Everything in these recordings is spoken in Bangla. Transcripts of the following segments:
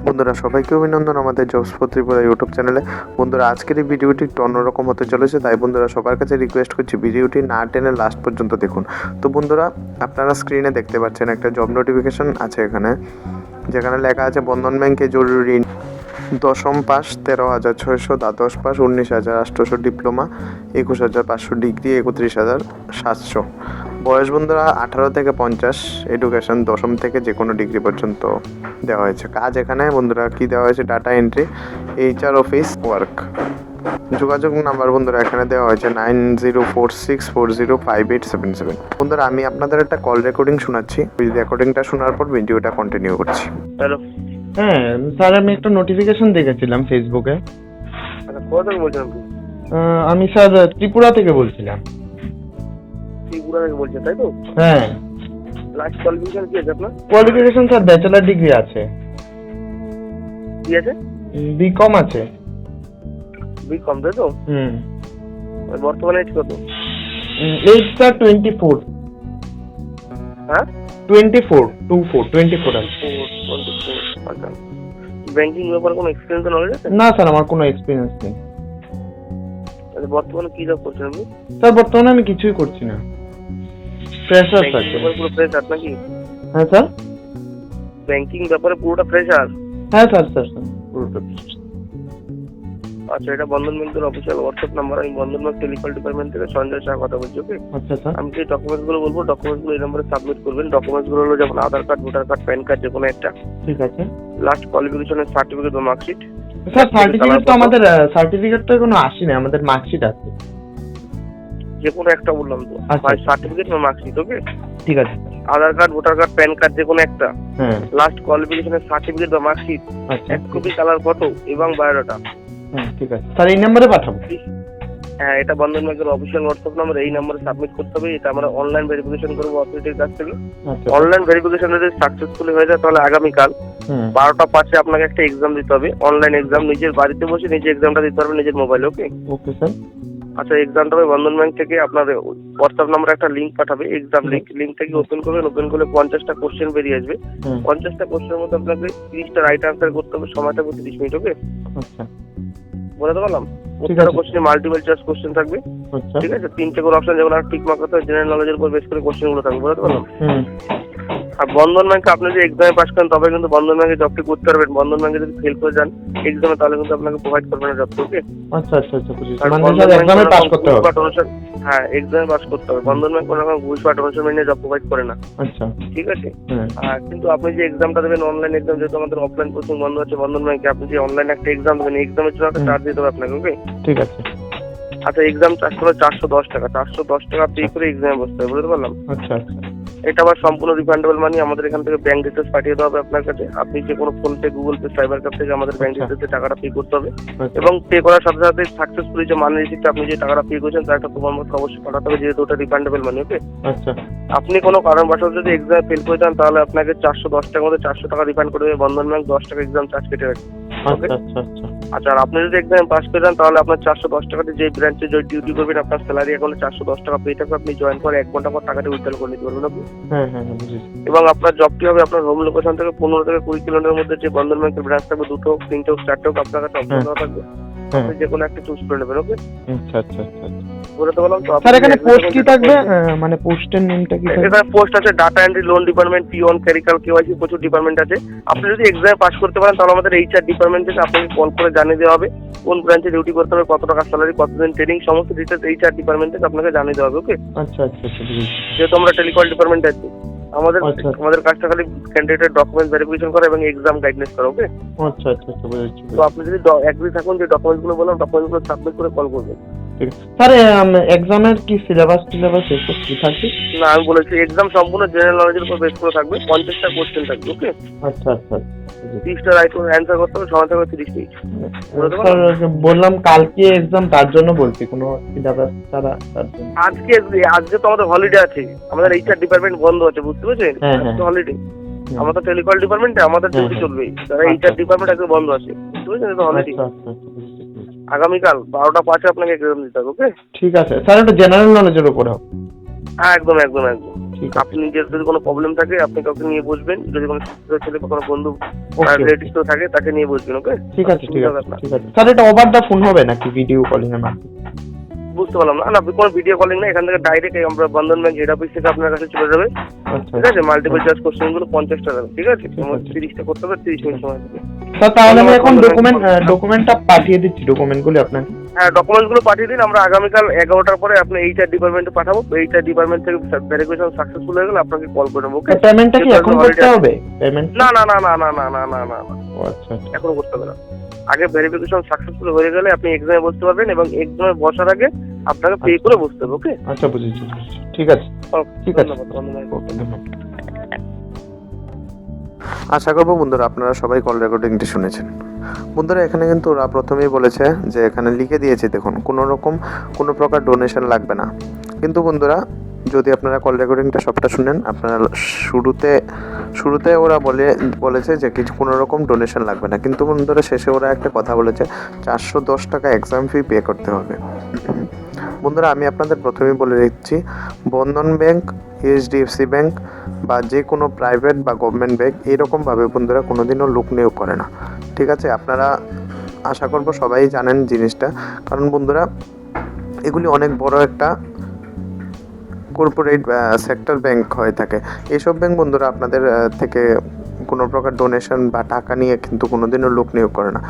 বন্ধুরা সবাইকে অভিনন্দন আমাদের জবস ফর ত্রিপুরা ইউটিউব চ্যানেলে। বন্ধুরা আজকের এই ভিডিওটি একটু অন্যরকম হতে চলেছে, তাই বন্ধুরা সবার কাছে রিকোয়েস্ট করছি ভিডিওটি না টেনে লাস্ট পর্যন্ত দেখুন। তো বন্ধুরা আপনারা স্ক্রিনে দেখতে পাচ্ছেন একটা জব নোটিফিকেশন আছে এখানে, যেখানে লেখা আছে বন্ধন ব্যাংকে জরুরি দশম পাস 13,600, দ্বাদশ পাস 19,800, ডিপ্লোমা 21,500, ডিগ্রি 31,700। বয়স বন্ধুরা 18 থেকে 50, এডুকেশন দশম থেকে যে কোনো ডিগ্রি পর্যন্ত দেওয়া হয়েছে। কাজ এখানে বন্ধুরা কি দেওয়া হয়েছে, data entry, HR office work. যোগাযোগ নাম্বার বন্ধুরা এখানে দেওয়া হয়েছে 9046405877। বন্ধুরা আমি আপনাদের একটা কল রেকর্ডিং শোনাচ্ছি, ওই রেকর্ডিংটা শোনার পর ভিডিওটা কন্টিনিউ করছি। হ্যালো, হ্যাঁ স্যার, আমি একটা নোটিফিকেশন দেখেছিলাম ফেসবুকে। আচ্ছা কোথা থেকে বলছেন আপনি? আমি স্যার ত্রিপুরা থেকে বলছিলাম। ত্রিপুরা থেকে বলছেন তাই তো? হ্যাঁ। লাস্ট কোয়ালিফিকেশন কি আছে আপনার? কোয়ালিফিকেশন স্যার ব্যাচেলার ডিগ্রি আছে। কি আছে? বিকম আছে। বিকম তাই তো? বর্তমানে এজ কত? Age sir 24। হ্যাঁ 24 আছে। আচ্ছা, ব্যাংকিং ব্যাপারে কোনো এক্সপিরিয়েন্স নলেজ আছে? না স্যার, আমার কোনো এক্সপিরিয়েন্স নেই। আচ্ছা, বর্তমানে কি জব করছেন আপনি? স্যার বর্তমানে আমি কিছুই করছি না, ফ্রেশার স্যার। পুরো ফ্রেশার নাকি? হ্যাঁ স্যার। ব্যাংকিং ব্যাপারে পুরোটা ফ্রেশার? হ্যাঁ স্যার পুরোটা। আচ্ছা, এটা বন্ধন ব্যাংকের অফিসিয়াল হোয়াটসঅ্যাপ নাম্বার। আমি বন্ধন ব্যাংক টেলিকল ডিপার্টমেন্ট থেকে সঞ্জয় শাহ কথা বলছি। ওকে, আচ্ছা স্যার। আমি যে ডকুমেন্টসগুলো বলবো ডকুমেন্টসগুলো এই নম্বরে সাবমিট করবেন। ডকুমেন্টসগুলো হলো যেমন Aadhaar card, voter card, PAN card, যে কোনো একটা। ঠিক আছে। লাস্ট কোয়ালিফিকেশনের সার্টিফিকেট বা মার্কশিট। স্যার সার্টিফিকেট তো আমাদের সার্টিফিকেট তো কোনো আসেনি, আমাদের মার্কশিট আছে। যে কোনো একটা বললাম তো, সার্টিফিকেট বা মার্কশিট। ওকে, ঠিক আছে। Aadhaar card, voter card, PAN card, যে কোনো একটা। হ্যাঁ। লাস্ট কোয়ালিফিকেশনের সার্টিফিকেট বা মার্কশিট, আচ্ছা। এক কপি কালার ফটো এবং বায়োডাটা। ঠিক আছে স্যার, এই নাম্বারে পাঠাবো। হ্যাঁ, এটা বন্ধন ব্যাংকের অফিসিয়াল হোয়াটসঅ্যাপ নাম্বার। এই নাম্বারে সাবমিট করতে হবে। এটা আমরা অনলাইন ভেরিফিকেশন করবো অথরিটির কাছ থেকে। অনলাইন ভেরিফিকেশন যদি সাকসেসফুলি হয়ে যায় তাহলে আগামীকাল 12টা 5-এ আপনাকে একটা এক্সাম দিতে হবে, অনলাইন এক্সাম। নিজের বাড়িতে বসে নিজে এক্সামটা দিতে পারবেন নিজের মোবাইলে। ওকে ওকে স্যার। আচ্ছা, এক্সামটা হবে বন্ধন ব্যাংক থেকে আপনার হোয়াটসঅ্যাপ নাম্বারে একটা লিঙ্ক পাঠাবে, এক্সাম লিঙ্ক। লিঙ্কটাকে ওপেন করবেন, ওপেন করলে 50টা কোশ্চেন বেরিয়ে আসবে। 50টা কোশ্চেনের মধ্যে আপনাকে 30টা রাইট আনসার করতে হবে। সময় থাকবে 30 মিনিট। ওকে, আচ্ছা বলে পারলাম? প্রত্যেকটা কোশ্চেনে মাল্টিপল চয়েস কোশ্চেন থাকবে। ঠিক আছে, 3টে করে অপশন, যেমন টিক মার্ক করতে হবে। জেনারেল নলেজের উপর বেস করে কোশ্চেন গুলো থাকবে। বলতে পারলাম? আর বন্ধন ব্যাংকে আপনি যদি এক্সামে পাস করেন তবে কিন্তু বন্ধন ব্যাংকে জবটি করতে পারবেন। বন্ধন ব্যাংকে যদি ফেল করে যান এক্সামে তাহলে কিন্তু আপনাকে প্রোভাইড করবে না জবটি। ওকে, আচ্ছা বুঝেছি। মানে স্যার এক্সামে পাস করতে হবে? হ্যাঁ, এক্সামে পাস করতে হবে। বন্ধন ব্যাংক কোনো রকম ঘুষ বা ডোনেশন নিয়ে জব প্রোভাইড করে না। আচ্ছা, ঠিক আছে। কিন্তু আপনি যে এক্সামটা দেবেন অনলাইন এক্সাম, যেহেতু আমাদের অফলাইন কোচিং বন্ধ আছে বন্ধন ব্যাংকে, আপনি যে অনলাইন একটা এক্সাম দেবেন এক্সামের জন্য একটা চার্জ দিতে হবে আপনাকে। ওকে, ঠিক আছে। আচ্ছা, এক্সাম চার্জ হলো 410 টাকা। 410 টাকা পে করে এক্সামে বসতে হবে। বুঝতে পারলাম? আচ্ছা। এটা আবার সম্পূর্ণ রিফান্ডেবল মানি। আমাদের এখান থেকে ব্যাংক ডিটেলস পাঠিয়ে দেওয়া হবে আপনার কাছে। আপনি যে কোনো phone pay, Google pay, cyber cafe থেকে আমাদের ব্যাংক ডিটেলসে টাকাটা পে করতে হবে। এবং পে করার সাথে সাথে সাকসেসফুলি যে মানি রিসিপ্ট, আপনি যে টাকাটা পে করেছেন তার একটা প্রমাণপত্র অবশ্যই পাঠাতে হবে, যেহেতু ওটা রিফান্ডেবল মানি। ওকে, আচ্ছা। আপনি কোনো কারণবশত যদি এক্সামে ফেল করে যান তাহলে আপনাকে 410 টাকার মধ্যে 400 টাকা রিফান্ড করে দেবে বন্ধন ব্যাংক। 10 টাকা এক্সাম চার্জ কেটে রাখবে। আচ্ছা, আর আপনি যদি এক্সামে পাস করে যান তাহলে আপনার 410 টাকাতে যে ব্রাঞ্চে যে ডিউটি করবেন আপনার স্যালারি অ্যাকাউন্টে 410 টাকা পেয়ে থাকবে। আপনি জয়েন করে 1 ঘন্টা পর টাকাটা উইথড্র করে নিতে পারবেন। আপনি এবং আপনার জবটি হবে আপনার হোম লোকেশন থেকে 15 থেকে 20 কিলোমিটারের মধ্যে। যে বন্ধন ব্যাংকের ব্রাঞ্চ থাকবে, 2টো হোক, 3টে হোক, 4টে হোক, আপনার কাছে অপশন দেওয়া থাকবে। আপনি যে কোনো একটা চুজ করে নেবেন। ওকে, আচ্ছা। বলতে বললাম তো স্যার এখানে পোস্ট কি থাকবে? মানে পোস্টের নেমটা কি থাকবে? এখানে পোস্ট আছে data entry, loan department, peon, clerical, KYC, প্রচুর ডিপার্টমেন্ট আছে। আপনি যদি এক্সামে পাস করতে পারেন তাহলে আমাদের HR ডিপার্টমেন্ট থেকে আপনাকে কল করে জানিয়ে দেওয়া হবে কোন ব্রাঞ্চে ডিউটি করতে হবে, কত টাকা স্যালারি, কতদিন ট্রেনিং, সমস্ত ডিটেলস HR ডিপার্টমেন্ট থেকে আপনাকে জানিয়ে দেওয়া হবে। ওকে, আচ্ছা। যেহেতু আমরা টেলিকল ডিপার্টমেন্ট আছি, আমাদের কাজটা খালি ক্যান্ডিডেটের ডকুমেন্ট ভেরিফিকেশন করা এবং এক্সাম গাইডনেস করা। ওকে, আচ্ছা বুঝেছি। তো আপনি যদি এগ্রি থাকুন যে ডকুমেন্টগুলো বললাম, ডকুমেন্টগুলো সাবমিট করে কল করবেন। ঠিক আছে স্যার। এক্সামের কি সিলেবাস এসব কি থাকবে? না, আমি বলেছি এক্সাম সম্পূর্ণ জেনারেল নলেজের উপর বেস করে থাকবে। 50টা কোশ্চেন থাকবে। ওকে, আচ্ছা। 30টা রাইট অ্যান্সার করতে হবে। সময় থাকবে 30 মিনিট। স্যার বললাম কালকে এক্সাম, তার জন্য বলছি কোনো সিলেবাস ছাড়া। আজকে তো আমাদের হলিডে আছে, আমাদের HR ডিপার্টমেন্ট বন্ধ আছে। বুঝতে পারছেন? হলিডে। আমাদের টেলিকল ডিপার্টমেন্টে আমাদের ডিউটি চলবে, যারা HR ডিপার্টমেন্ট আজকে বন্ধ আছে। বুঝতে পারছেন? এটা হলিডে। আগামীকাল 12টা 5-এ আপনাকে এক্সাম দিতে হবে। ওকে, ঠিক আছে স্যার। এটা জেনারেল নলেজের উপর হবে? হ্যাঁ, একদম। ঠিক আছে। আপনি নিজের যদি কোনো প্রবলেম থাকে আপনি কাউকে নিয়ে বসবেন, যদি কোনো শিক্ষিত ছেলে বা কোনো বন্ধু Okay, রিলেটিভ তো থাকে তাকে নিয়ে বসবেন। ওকে, ঠিক আছে ঠিক আছে ঠিক আছে। স্যার এটা ওভার দ্য ফোন হবে নাকি ভিডিও কলিং এর মাধ্যমে? বুঝতে পারলাম না। না, কোনো ভিডিও কলিং না, এখান থেকে ডাইরেক্ট আমরা বন্ধন ব্যাংক হেড অফিস থেকে আপনার কাছে চলে যাবে। আচ্ছা ঠিক আছে, মাল্টিপল চয়েস কোশ্চেন গুলো 50 টাকা, ঠিক আছে, ঠিক আছে। 30টা করতে হবে, 30 মিনিট সময় লাগবে। স্যার তাহলে আমি এখন ডকুমেন্টটা পাঠিয়ে দিচ্ছি, ডকুমেন্টগুলো আপনাকে। হ্যাঁ, ডকুমেন্টস গুলো পাঠিয়ে দিন, আমরা আগামীকাল 11টার পরে আপনি এইচআর ডিপার্টমেন্টে পাঠাবো। এইচআর ডিপার্টমেন্ট থেকে ভেরিফিকেশন সাকসেসফুল হয়ে গেলে আপনাকে কল করে নেবো। ওকে, পেমেন্টটা কি এখন করতে হবে? পেমেন্ট না না না না না না না না না না, ও আচ্ছা আচ্ছা। এখন করতে হবে না। আগে ভেরিফিকেশন সাকসেসফুল হয়ে গেলে আপনি এক্সামে বসতে পারবেন, এবং এক্সামে বসার আগে আপনাকে পে করে বসতে হবে। ওকে, আচ্ছা বুঝেছি বুঝেছি। ঠিক আছে ঠিক আছে। ধন্যবাদ, ধন্যবাদ। ওকে, ধন্যবাদ। আশা করবো বন্ধুরা আপনারা সবাই কল রেকর্ডিংটি শুনেছেন। বন্ধুরা এখানে কিন্তু ওরা প্রথমেই বলেছে যে এখানে লিখে দিয়েছে, দেখুন কোনো প্রকার ডোনেশন লাগবে না। কিন্তু বন্ধুরা যদি আপনারা কল রেকর্ডিংটা সবটা শুনেন, আপনারা শুরুতে ওরা বলেছে যে কোনো রকম ডোনেশন লাগবে না, কিন্তু বন্ধুরা শেষে ওরা একটা কথা বলেছে 410 টাকা এক্সাম ফি পে করতে হবে। বন্ধুরা আমি আপনাদের প্রথমেই বলে দিচ্ছি, বন্ধন ব্যাংক, এইচডিএফসি ব্যাংক বা যে কোনো প্রাইভেট বা গভর্নমেন্ট ব্যাংক এরকমভাবে বন্ধুরা কোনোদিনও লোক নিয়োগ করে না। ঠিক আছে, আপনারা আশা করব সবাই জানেন জিনিসটা, কারণ বন্ধুরা এগুলি অনেক বড় একটা কর্পোরেট সেক্টর ব্যাংক হয়ে থাকে। এইসব ব্যাংক বন্ধুরা আপনাদের থেকে কোনো প্রকার ডোনেশন বা টাকা নিয়ে কিন্তু কোনোদিনও লোক নিয়োগ করে না।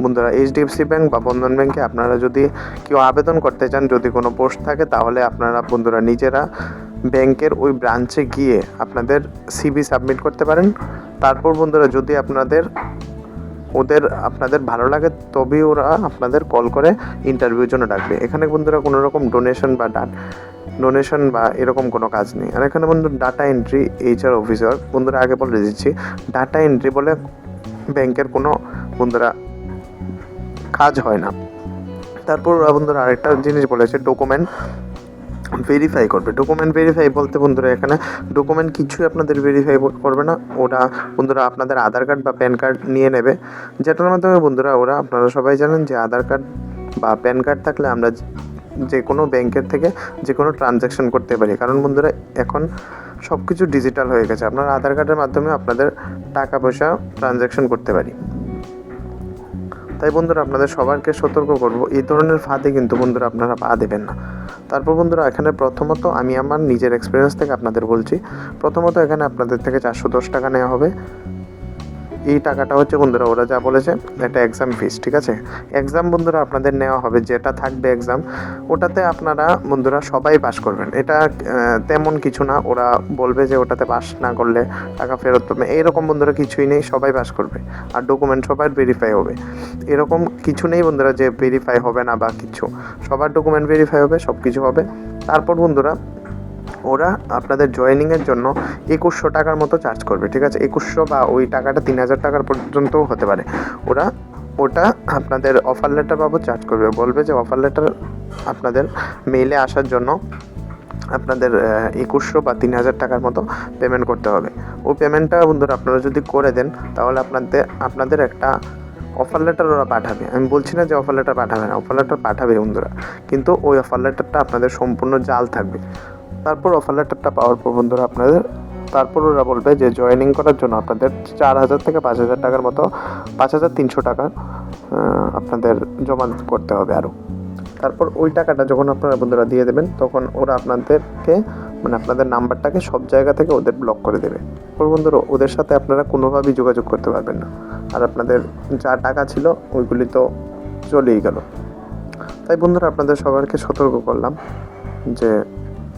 বন্ধুরা এইচডিএফসি ব্যাংক বা বন্ধন ব্যাংকে আপনারা যদি কেউ আবেদন করতে চান, যদি কোনো পোস্ট থাকে, তাহলে আপনারা বন্ধুরা নিজেরা ব্যাংকের ওই ব্রাঞ্চে গিয়ে আপনাদের সিভি সাবমিট করতে পারেন। তারপর বন্ধুরা যদি আপনাদের ভালো লাগে তবেই ওরা আপনাদের কল করে ইন্টারভিউর জন্য ডাকবে। এখানে বন্ধুরা কোনো রকম ডোনেশন বা এরকম কোনো কাজ নেই। আর এখানে বন্ধু ডাটা এন্ট্রি এইচআর অফিসার, বন্ধুরা আগে বলে দিচ্ছি, ডাটা এন্ট্রি বলে ব্যাংকের কোনো বন্ধুরা কাজ হয় না। তারপর ওরা বন্ধুরা আরেকটা জিনিস বলেছে, ডকুমেন্ট ভেরিফাই করবে। ডকুমেন্ট ভেরিফাই বলতে বন্ধুরা এখানে ডকুমেন্ট কিছুই আপনাদের ভেরিফাই করবে না। ওরা বন্ধুরা আপনাদের আধার কার্ড বা প্যান কার্ড নিয়ে নেবে, যেটার মাধ্যমে বন্ধুরা আপনারা সবাই জানেন যে আধার কার্ড বা প্যান কার্ড থাকলে আমরা যে কোনো ব্যাংকের থেকে যে কোনো ট্রানজ্যাকশন করতে পারি। কারণ বন্ধুরা এখন সব কিছু ডিজিটাল হয়ে গেছে, আপনার আধার কার্ডের মাধ্যমে আপনাদের টাকা পয়সা ট্রানজ্যাকশন করতে পারি। তাই বন্ধুরা আপনাদের সবাইকে সতর্ক করব, এই ধরনের ফাঁদে কিন্তু বন্ধুরা আপনারা পা দেবেন না। তারপর বন্ধুরা এখানে প্রথমত আমি আমার নিজের এক্সপিরিয়েন্স থেকে আপনাদের বলছি, প্রথমত এখানে আপনাদের থেকে 410 টাকা নেওয়া হবে। এই টাকাটা হচ্ছে বন্ধুরা ওরা যা বলেছে একটা এক্সাম ফিস। ঠিক আছে, এক্সাম বন্ধুরা আপনাদের নেওয়া হবে, যেটা থাকবে এক্সাম ওটাতে আপনারা বন্ধুরা সবাই পাস করবেন। এটা তেমন কিছু না, ওরা বলবে যে ওটাতে পাস না করলে টাকা ফেরত পাবে, এইরকম বন্ধুরা কিছুই নেই, সবাই পাস করবে। আর ডকুমেন্ট সবার ভেরিফাই হবে, এরকম কিছু নেই বন্ধুরা যে ভেরিফাই হবে না বা কিছু, সবার ডকুমেন্ট ভেরিফাই হবে, সব কিছু হবে। তারপর বন্ধুরা ওরা আপনাদের জয়েনিংয়ের জন্য 2100 টাকার মতো চার্জ করবে। ঠিক আছে, 2100 বা ওই টাকাটা 3000 টাকার পর্যন্তও হতে পারে। ওটা আপনাদের অফার লেটার বাবদ চার্জ করবে, বলবে যে অফার লেটার আপনাদের মেইলে আসার জন্য আপনাদের 2100 বা 3000 টাকার মতো পেমেন্ট করতে হবে। ওই পেমেন্টটা বন্ধুরা আপনারা যদি করে দেন তাহলে আপনাদের একটা অফার লেটার ওরা পাঠাবে। আমি বলছি না যে অফার লেটার পাঠাবে না, অফার লেটার পাঠাবে বন্ধুরা, কিন্তু ওই অফার লেটারটা আপনাদের সম্পূর্ণ জাল থাকবে। তারপর অফার লেটারটা পাওয়ার পর বন্ধুরা তারপর ওরা বলবে যে জয়েনিং করার জন্য আপনাদের 4000 থেকে 5000 টাকার মতো 5300 টাকা আপনাদের জমা করতে হবে আরও। তারপর ওই টাকাটা যখন আপনারা বন্ধুরা দিয়ে দেবেন, তখন ওরা আপনাদেরকে আপনাদের নাম্বারটাকে সব জায়গা থেকে ওদের ব্লক করে দেবে। বন্ধুরা ওদের সাথে আপনারা কোনোভাবেই যোগাযোগ করতে পারবেন না, আর আপনাদের যা টাকা ছিল ওইগুলি তো চলেই গেল। তাই বন্ধুরা আপনাদের সবাইকে সতর্ক করলাম যে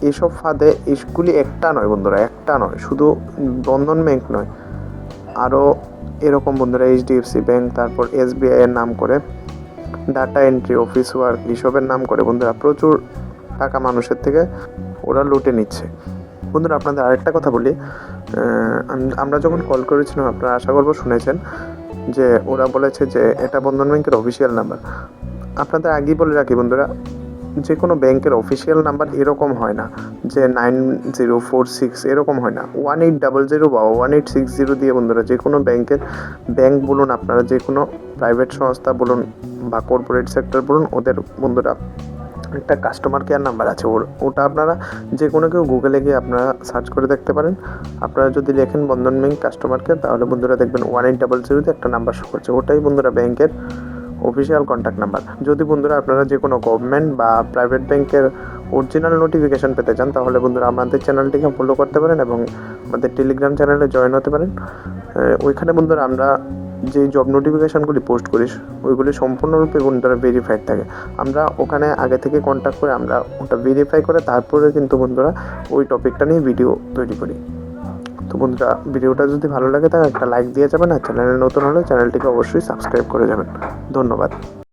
এইসব ফাঁদে, এইগুলি একটা নয় বন্ধুরা, একটা নয়, শুধু বন্ধন ব্যাংক নয়, আরও এরকম বন্ধুরা এইচডিএফসি ব্যাংক, তারপর এসবিআই এর নাম করে ডাটা এন্ট্রি অফিস ওয়ার্ক এইসবের নাম করে বন্ধুরা প্রচুর টাকা মানুষের থেকে ওরা লুটে নিচ্ছে। বন্ধুরা আপনাদের আরেকটা কথা বলি, আমরা যখন কল করেছিলাম আপনারা আশা করবো শুনেছেন যে ওরা বলেছে যে এটা বন্ধন ব্যাংকের অফিসিয়াল নাম্বার। আপনাদের আগেই বলে রাখি বন্ধুরা, যে কোনো ব্যাংকের অফিসিয়াল নাম্বার এরকম হয় না যে 9046 এরকম হয় না, 1800 বা 1860 দিয়ে বন্ধুরা যে কোনো ব্যাংক বলুন, আপনারা যে কোনো প্রাইভেট সংস্থা বলুন বা কর্পোরেট সেক্টর বলুন, ওদের বন্ধুরা একটা কাস্টমার কেয়ার নাম্বার আছে, ওটা আপনারা যে কোনো কেউ গুগলে গিয়ে আপনারা সার্চ করে দেখতে পারেন। আপনারা যদি লেখেন বন্ধন ব্যাংক কাস্টমার কেয়ার, তাহলে বন্ধুরা দেখবেন 1800 একটা নাম্বার শো করছে, ওটাই বন্ধুরা ব্যাংকের অফিসিয়াল কন্ট্যাক্ট নাম্বার। যদি বন্ধুরা আপনারা যে কোনো গভর্নমেন্ট বা প্রাইভেট ব্যাংকের অরিজিনাল নোটিফিকেশান পেতে চান, তাহলে বন্ধুরা আমাদের চ্যানেলটিকে ফলো করতে পারেন এবং আমাদের টেলিগ্রাম চ্যানেলে জয়েন হতে পারেন। ওইখানে বন্ধুরা আমরা যে জব নোটিফিকেশানগুলি পোস্ট করি ওইগুলি সম্পূর্ণরূপে বন্ধুরা ভেরিফাইড থাকে। আমরা ওখানে আগে থেকে কন্ট্যাক্ট করে আমরা ওটা ভেরিফাই করে তারপরে কিন্তু বন্ধুরা ওই টপিকটা নিয়ে ভিডিও তৈরি করি। তো বন্ধুরা ভিডিওটা যদি ভালো লাগে তাহলে একটা লাইক দিয়ে যাবেন, আর চ্যানেলে নতুন হলে চ্যানেলটিকে অবশ্যই সাবস্ক্রাইব করে যাবেন। ধন্যবাদ।